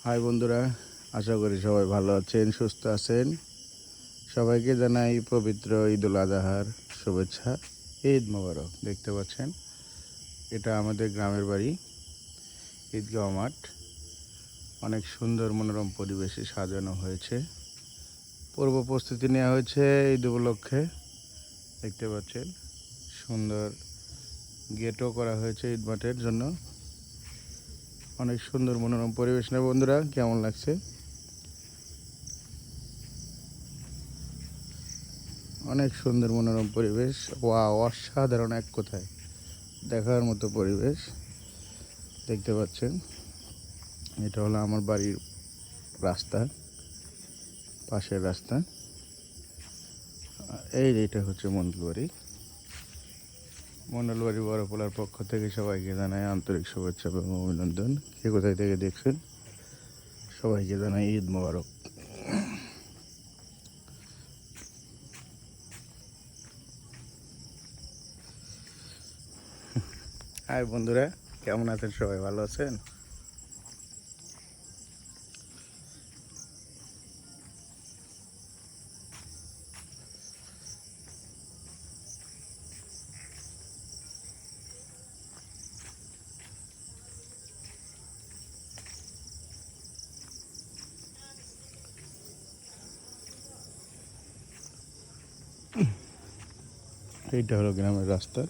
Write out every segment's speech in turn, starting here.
High বন্ধুরা, আশা করি সবাই ভালো আছেন, সুস্থ আছেন। সবাইকে জানাই পবিত্র ঈদুল আজহার শুভেচ্ছা। ঈদ মোবারক। দেখতে পাচ্ছেন, এটা আমাদের গ্রামের বাড়ি, ঈদগাঁও মাঠ। অনেক সুন্দর মনোরম পরিবেশে সাজানো হয়েছে। পূর্ব প্রস্তুতি নেওয়া হয়েছে ঈদ উপলক্ষে। দেখতে পাচ্ছেন, সুন্দর গেটও করা হয়েছে ঈদ মাঠের জন্য। অনেক সুন্দর মনোরম পরিবেশ না বন্ধুরা, কেমন লাগছে? অনেক সুন্দর মনোরম পরিবেশ। অসাধারণ এক কথায় দেখার মতো পরিবেশ। দেখতে পাচ্ছেন, এটা হলো আমার বাড়ির রাস্তা, পাশের রাস্তা। এইটা হচ্ছে মণ্ডলবাড়ি। মণ্ডলবাড়ি বড়পোলার পক্ষ থেকে সবাইকে জানাই আন্তরিক শুভেচ্ছা এবং অভিনন্দন। কে কোথায় থেকে দেখছেন, সবাইকে জানাই ঈদ মোবারক। হাই বন্ধুরা, কেমন আছেন? সবাই ভালো আছেন? এইটা হলো গ্রামের রাস্তা।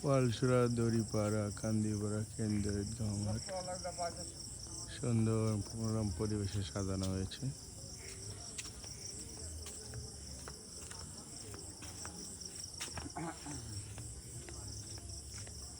পালসুরা, দড়িপাড়া, কান্দিপাড়া কেন্দ্র ঈদগাঁও মাঠ। সুন্দর মনোরম পরিবেশে সাজানো হয়েছে।